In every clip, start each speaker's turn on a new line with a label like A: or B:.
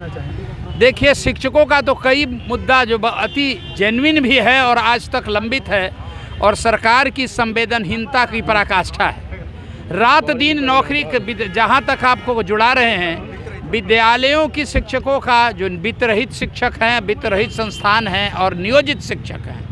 A: देखिए, शिक्षकों का तो कई मुद्दा जो अति जेन्युइन भी है और आज तक लंबित है और सरकार की संवेदनहीनता की पराकाष्ठा है। रात दिन नौकरी जहाँ तक आपको जुड़ा रहे हैं, विद्यालयों की शिक्षकों का जो वित्तरहित शिक्षक हैं, वित्तरहित संस्थान हैं और नियोजित शिक्षक हैं,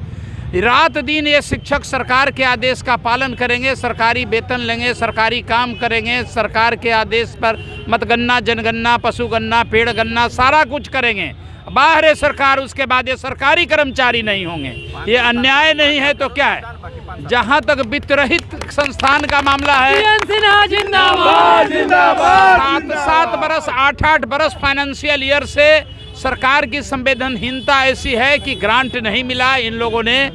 A: रात दिन ये शिक्षक सरकार के आदेश का पालन करेंगे, सरकारी वेतन लेंगे, सरकारी काम करेंगे, सरकार के आदेश पर मतगणना, जनगणना, पशुगणना, पेड़ गणना सारा कुछ करेंगे। बाहर है सरकार, उसके बाद ये सरकारी कर्मचारी नहीं होंगे। ये अन्याय नहीं है तो क्या है? जहाँ तक वित्तरहित संस्थान का मामला है, 7 बरस 8 बरस फाइनेंशियल ईयर से सरकार की संवेदनहीनता ऐसी है कि ग्रांट नहीं मिला। इन लोगों ने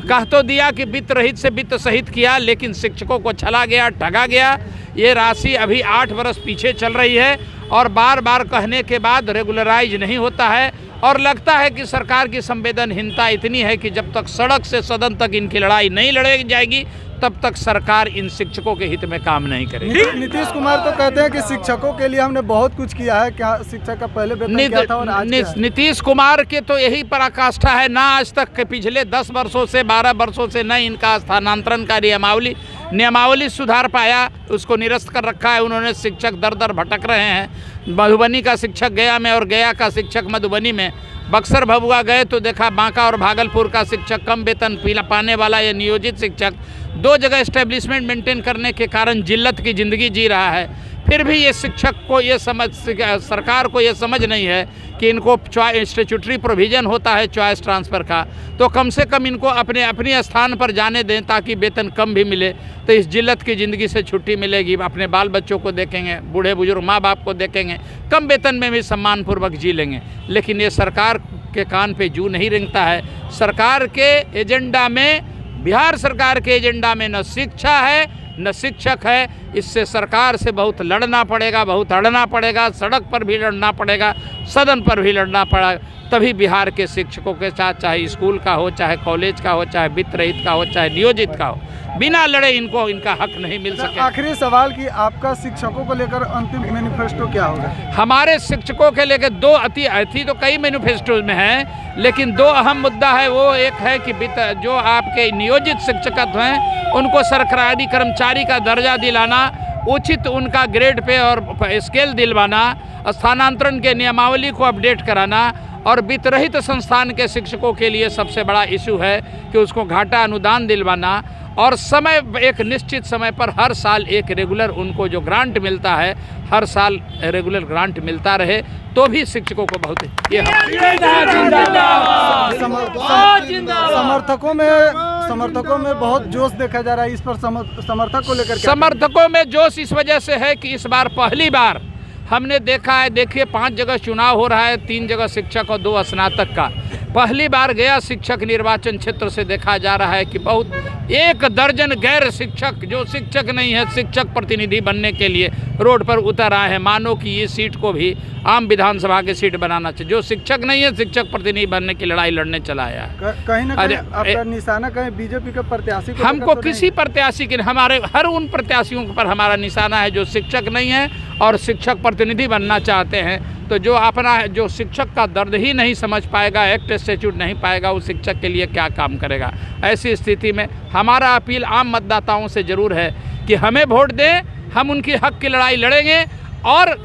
A: कह तो दिया कि वित्त रहित से वित्त सहित किया, लेकिन शिक्षकों को छला गया, ठगा गया। ये राशि अभी 8 बरस पीछे चल रही है और बार बार कहने के बाद रेगुलराइज नहीं होता है और लगता है कि सरकार की संवेदनहीनता इतनी है कि जब तक सड़क से सदन तक इनकी लड़ाई नहीं लड़ी जाएगी तब तक सरकार इन शिक्षकों के हित में काम नहीं करेगी।
B: नीतीश कुमार तो कहते हैं कि शिक्षकों के लिए हमने बहुत कुछ किया है। क्या शिक्षक का पहले वेतन क्या था और आज क्या है?
A: नीतीश कुमार के तो यही पराकाष्ठा है। ना आज तक के पिछले 10 वर्षों से 12 वर्षों से न इनका स्थानांतरण का नियमावली सुधार पाया, उसको निरस्त कर रखा है उन्होंने। शिक्षक दर दर भटक रहे हैं। मधुबनी का शिक्षक गया में और गया का शिक्षक मधुबनी में, बक्सर भभुआ गए तो देखा बांका और भागलपुर का शिक्षक कम वेतन पाने वाला ये नियोजित शिक्षक 2 जगह एस्टेब्लिशमेंट मेंटेन करने के कारण जिल्लत की ज़िंदगी जी रहा है। फिर भी ये शिक्षक को ये सरकार को ये समझ नहीं है कि इनको स्टैट्यूटरी प्रोविज़न होता है चॉइस ट्रांसफ़र का, तो कम से कम इनको अपने स्थान पर जाने दें ताकि वेतन कम भी मिले तो इस जिल्लत की ज़िंदगी से छुट्टी मिलेगी। अपने बाल बच्चों को देखेंगे, बूढ़े बुजुर्ग माँ बाप को देखेंगे, कम वेतन में भी सम्मानपूर्वक जी लेंगे। लेकिन ये सरकार के कान पे जू नहीं रेंगता है। सरकार के एजेंडा में, बिहार सरकार के एजेंडा में न शिक्षा है न शिक्षक है। इससे सरकार से बहुत लड़ना पड़ेगा, बहुत अड़ना पड़ेगा, सड़क पर भी लड़ना पड़ेगा, सदन पर भी लड़ना पड़ेगा। तभी बिहार के शिक्षकों के साथ, चाहे स्कूल का हो, चाहे कॉलेज का हो, चाहे वित्त रहित का हो, चाहे नियोजित का हो, बिना लड़े इनको इनका हक नहीं मिल सके।
B: आखिरी सवाल कि आपका शिक्षकों को लेकर अंतिम मैनिफेस्टो क्या होगा?
A: हमारे शिक्षकों के लेकर 2 अति तो कई मैनिफेस्टो में हैं, लेकिन 2 अहम मुद्दा है। वो एक है कि जो आपके नियोजित शिक्षकत्व हैं उनको सरकारी कर्मचारी का दर्जा दिलाना, उचित उनका ग्रेड पे और स्केल दिलवाना, स्थानांतरण के नियमावली को अपडेट कराना और वित्तरहित संस्थान के शिक्षकों के लिए सबसे बड़ा इशू है कि उसको घाटा अनुदान दिलवाना और समय, एक निश्चित समय पर हर साल एक रेगुलर उनको जो ग्रांट मिलता है, हर साल रेगुलर ग्रांट मिलता रहे तो भी शिक्षकों को बहुत
B: समर्थकों में बहुत जोश देखा जा रहा है। इस पर समर्थक को लेकर
A: समर्थकों में जोश इस वजह से है कि इस बार पहली बार हमने देखा है, देखिए 5 जगह चुनाव हो रहा है, 3 जगह शिक्षक और 2 स्नातक का। पहली बार गया शिक्षक निर्वाचन क्षेत्र से देखा जा रहा है कि बहुत 1 दर्जन गैर शिक्षक, जो शिक्षक नहीं है, शिक्षक प्रतिनिधि बनने के लिए रोड पर उतर आए हैं। मानो कि ये सीट को भी आम विधानसभा की सीट बनाना चाहिए। जो शिक्षक नहीं है, शिक्षक प्रतिनिधि बनने की लड़ाई लड़ने चला आया है।
B: कहीं ना कहीं आपका निशाना कहीं बीजेपी का प्रत्याशी को
A: हमको किसी प्रत्याशी के, हमारे हर उन प्रत्याशियों पर हमारा निशाना है जो शिक्षक नहीं है और शिक्षक प्रतिनिधि बनना चाहते हैं। तो जो शिक्षक का दर्द ही नहीं समझ पाएगा, एक्ट स्टैट्यूट नहीं पाएगा, वो शिक्षक के लिए क्या काम करेगा। ऐसी स्थिति में हमारा अपील आम मतदाताओं से ज़रूर है कि हमें वोट दें, हम उनकी हक की लड़ाई लड़ेंगे और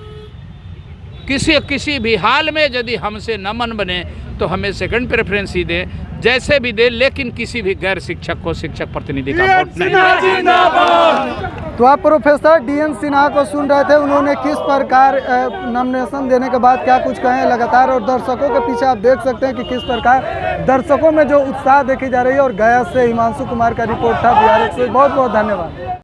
A: किसी भी हाल में यदि हमसे न मन बने तो हमें सेकंड प्रेफरेंस ही दें, जैसे भी दे, लेकिन किसी भी गैर शिक्षक को शिक्षक प्रतिनिधि का वोट नहीं।
B: तो आप प्रोफेसर DN सिन्हा को सुन रहे थे। उन्होंने किस प्रकार नॉमिनेशन देने के बाद क्या कुछ कहे लगातार, और दर्शकों के पीछे आप देख सकते हैं कि किस प्रकार दर्शकों में जो उत्साह देखी जा रही है। और गया से हिमांशु कुमार का रिपोर्ट था बिहार। बहुत बहुत धन्यवाद।